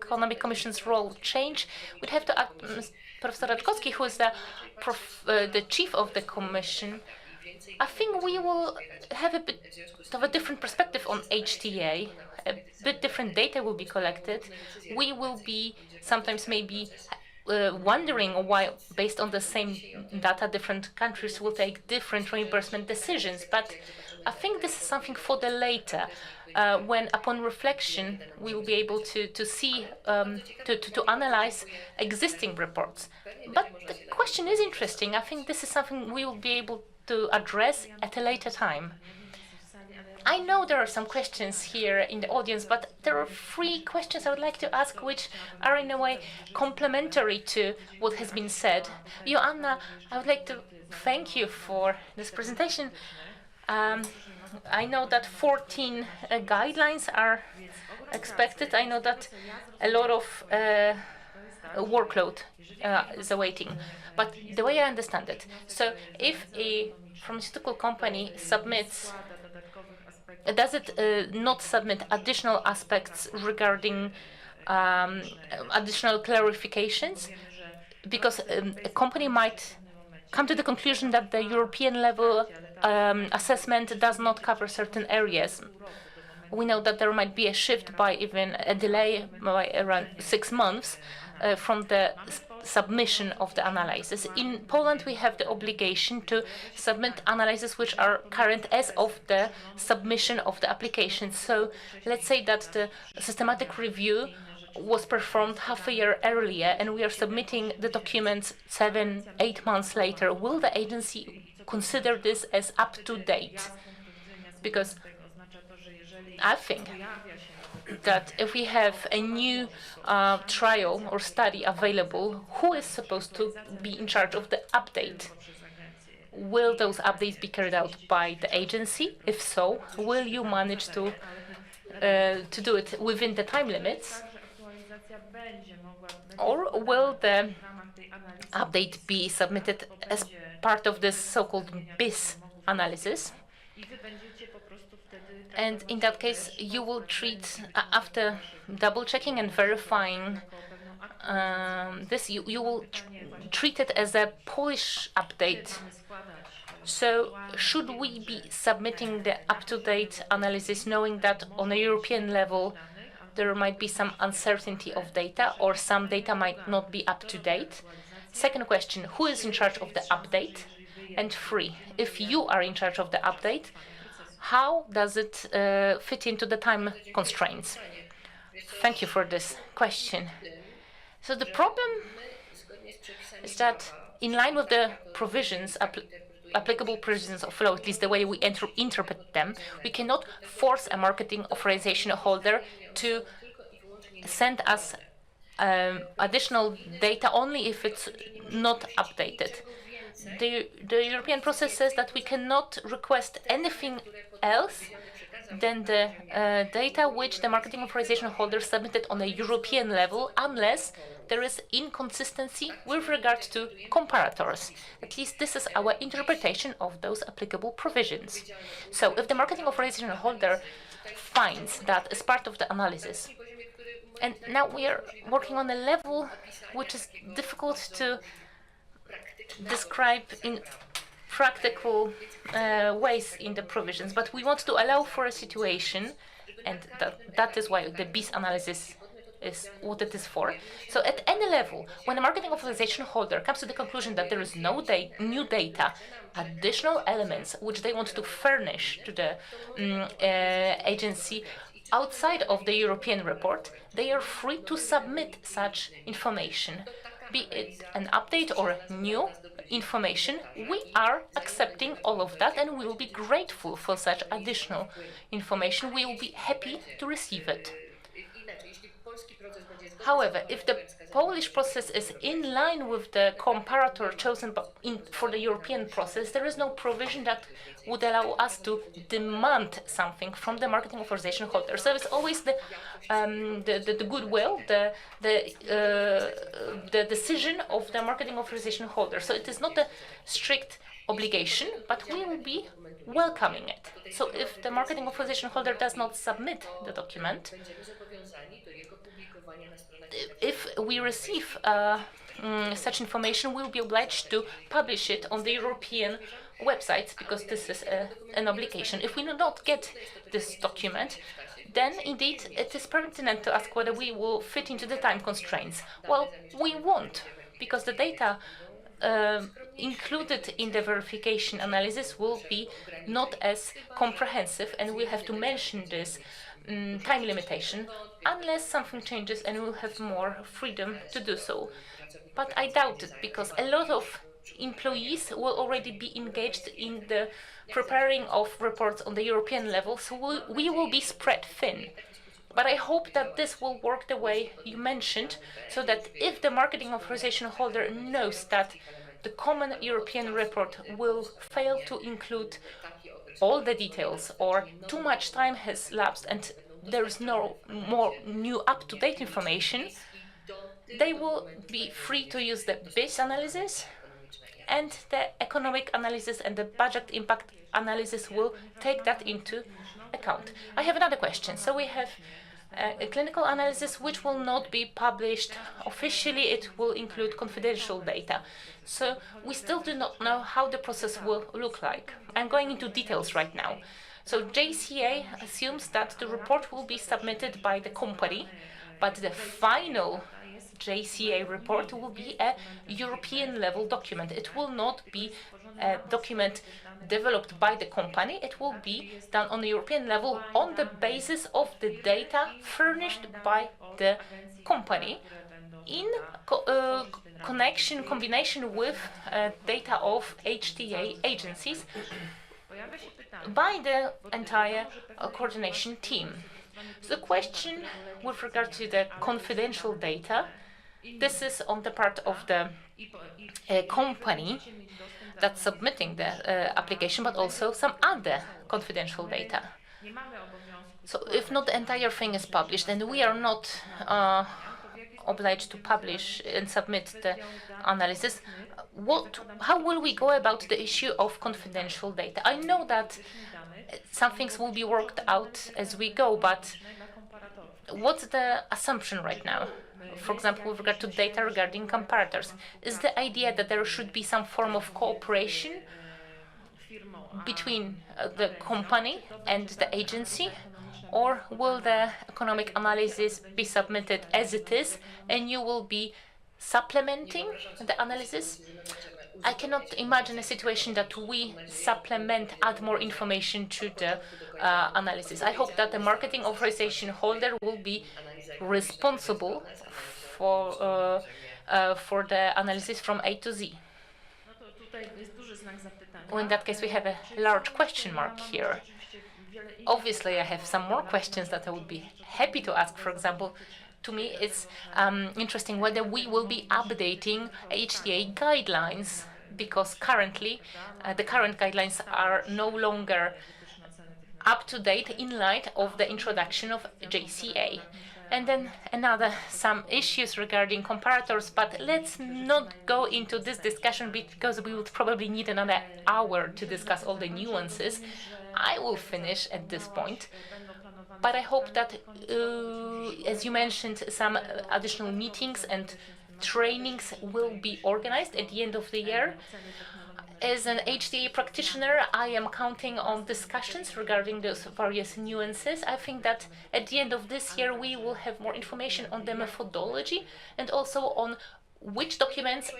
Economic Commission's role change? We'd have to ask Professor Raczkowski, who is the chief of the Commission. I think we will have a bit of a different perspective on HTA. A bit different data will be collected. We will be sometimes maybe wondering why, based on the same data, different countries will take different reimbursement decisions. But I think this is something for the later, when upon reflection we will be able to see, to analyze existing reports. But the question is interesting. I think this is something we will be able to address at a later time. I know there are some questions here in the audience, but there are 3 questions I would like to ask which are in a way complementary to what has been said. Joanna, I would like to thank you for this presentation. I know that 14 guidelines are expected. I know that a lot of workload is awaiting. But the way I understand it, so if a pharmaceutical company submits, does it not submit additional aspects regarding additional clarifications? Because a company might come to the conclusion that the European level assessment does not cover certain areas. We know that there might be a shift by even a delay by around 6 months from the submission of the analysis. In Poland, we have the obligation to submit analyses which are current as of the submission of the application. So let's say that the systematic review was performed half a year earlier and we are submitting the documents 7, 8 months later. Will the agency consider this as up to date? Because I think that if we have a new trial or study available, who is supposed to be in charge of the update? Will those updates be carried out by the agency? If so, will you manage to do it within the time limits? Or will the update be submitted as part of this so-called BIS analysis? And in that case, you will treat, after double-checking and verifying this, you will treat it as a Polish update. So should we be submitting the up-to-date analysis knowing that on a European level there might be some uncertainty of data or some data might not be up-to-date? Second question, who is in charge of the update? And 3, if you are in charge of the update, how does it fit into the time constraints? Thank you for this question. So the problem is that in line with the provisions, applicable provisions of law, at least the way we interpret them, we cannot force a marketing authorization holder to send us additional data only if it's not updated. The European process says that we cannot request anything else than the data which the marketing authorization holder submitted on a European level, unless there is inconsistency with regard to comparators. At least this is our interpretation of those applicable provisions. So if the marketing authorization holder finds that as part of the analysis, and now we are working on a level which is difficult to describe in practical ways in the provisions, but we want to allow for a situation, and that is why the BIS analysis is what it is for. So at any level, when a marketing authorization holder comes to the conclusion that there is no new data, additional elements which they want to furnish to the agency outside of the European report, they are free to submit such information. Be it an update or new information, we are accepting all of that and we will be grateful for such additional information. We will be happy to receive it. However, if the Polish process is in line with the comparator chosen for the European process, there is no provision that would allow us to demand something from the marketing authorization holder. So it's always the goodwill, the decision of the marketing authorization holder. So it is not a strict obligation, but we will be welcoming it. So if the marketing authorization holder does not submit the document, if we receive such information, we will be obliged to publish it on the European websites, because this is an obligation. If we do not get this document, then indeed it is pertinent to ask whether we will fit into the time constraints. Well, we won't, because the data included in the verification analysis will be not as comprehensive, and we'll have to mention this time limitation unless something changes and we'll have more freedom to do so. But I doubt it, because a lot of employees will already be engaged in the preparing of reports on the European level, so we will be spread thin. But I hope that this will work the way you mentioned, so that if the marketing authorization holder knows that the common European report will fail to include all the details, or too much time has lapsed and there is no more new up-to-date information, they will be free to use the BIS analysis, and the economic analysis and the budget impact analysis will take that into account. I have another question. So we have a clinical analysis which will not be published officially. It will include confidential data. So we still do not know how the process will look like. I'm going into details right now. So JCA assumes that the report will be submitted by the company, but the final JCA report will be a European level document. It will not be a document developed by the company. It will be done on a European level on the basis of the data furnished by the company in combination with data of HTA agencies by the entire coordination team. So the question with regard to the confidential data, this is on the part of the company that's submitting the application, but also some other confidential data. So if not the entire thing is published, then we are not obliged to publish and submit the analysis. How will we go about the issue of confidential data? I know that some things will be worked out as we go, but what's the assumption right now? For example, with regard to data regarding comparators, is the idea that there should be some form of cooperation between the company and the agency, or will the economic analysis be submitted as it is and you will be supplementing the analysis? I cannot imagine a situation that we supplement, add more information to the analysis. I hope that the marketing authorization holder will be responsible for the analysis from A to Z. Well, in that case, we have a large question mark here. Obviously, I have some more questions that I would be happy to ask. For example, to me, it's interesting whether we will be updating HTA guidelines, because currently, the current guidelines are no longer up to date in light of the introduction of JCA. And then some issues regarding comparators, but let's not go into this discussion because we would probably need another hour to discuss all the nuances. I will finish at this point, but I hope that, as you mentioned, some additional meetings and trainings will be organized at the end of the year. As an HTA practitioner, I am counting on discussions regarding those various nuances. I think that at the end of this year, we will have more information on the methodology and also on which documents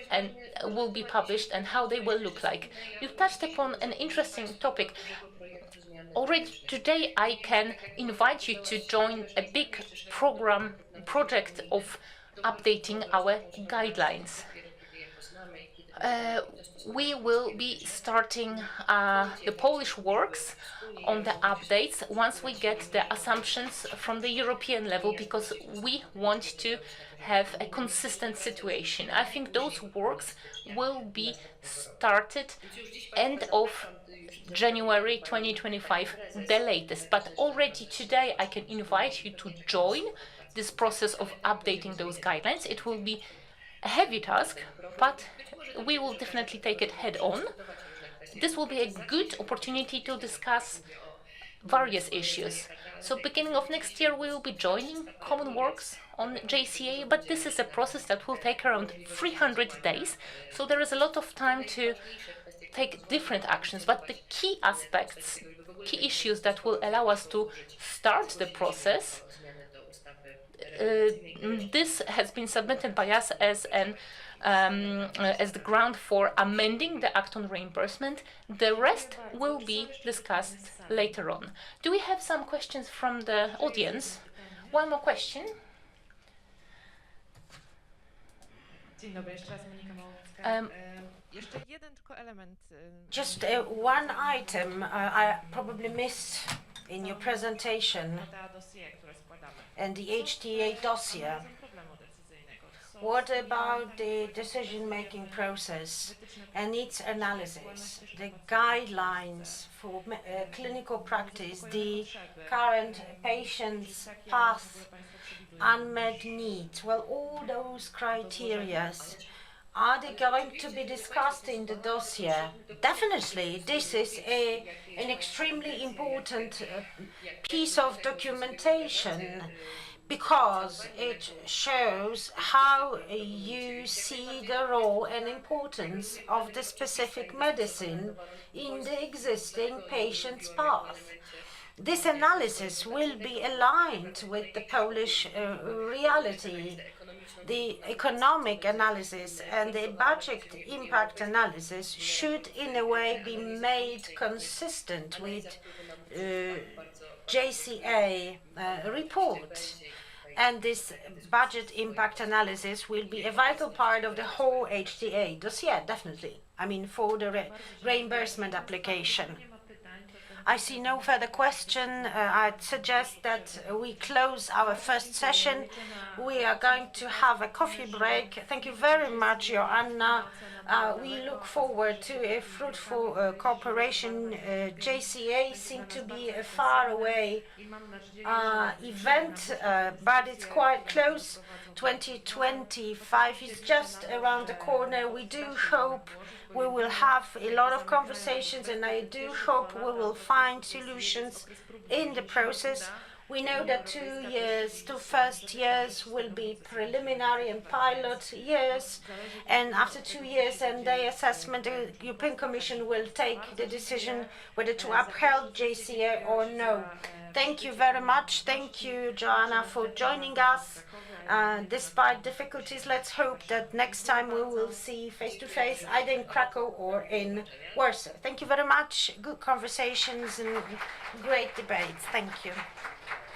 will be published and how they will look like. You touched upon an interesting topic. Already today, I can invite you to join a big project of updating our guidelines. We will be starting the Polish works on the updates once we get the assumptions from the European level, because we want to have a consistent situation. I think those works will be started end of January 2025, the latest. But already today, I can invite you to join this process of updating those guidelines. It will be a heavy task, but we will definitely take it head on. This will be a good opportunity to discuss various issues. So beginning of next year, we will be joining common works on JCA, but this is a process that will take around 300 days. So there is a lot of time to take different actions, but the key aspects, key issues that will allow us to start the process, this has been submitted by us as the ground for amending the Act on Reimbursement. The rest will be discussed later on. Do we have some questions from the audience? One more question. Just one item I probably missed in your presentation, and the HTA dossier. What about the decision-making process and its analysis, the guidelines for clinical practice, the current patient's path, unmet needs? Well, all those criteria Are they going to be discussed in the dossier? Definitely, this is an extremely important piece of documentation because it shows how you see the role and importance of the specific medicine in the existing patient's path. This analysis will be aligned with the Polish reality. The economic analysis and the budget impact analysis should, in a way, be made consistent with JCA report. And this budget impact analysis will be a vital part of the whole HTA dossier, definitely. I mean, for the reimbursement application. I see no further question. I'd suggest that we close our first session. We are going to have a coffee break. Thank you very much, Joanna. We look forward to a fruitful cooperation. JCA seems to be a far away event, but it's quite close. 2025 is just around the corner. We do hope we will have a lot of conversations, and I do hope we will find solutions in the process. We know that 2 years, 2 first years will be preliminary and pilot years, and after 2 years and the assessment, the European Commission will take the decision whether to uphold JCA or no. Thank you very much. Thank you, Joanna, for joining us. Despite difficulties, let's hope that next time we will see face-to-face, either in Krakow or in Warsaw. Thank you very much. Good conversations and great debates. Thank you.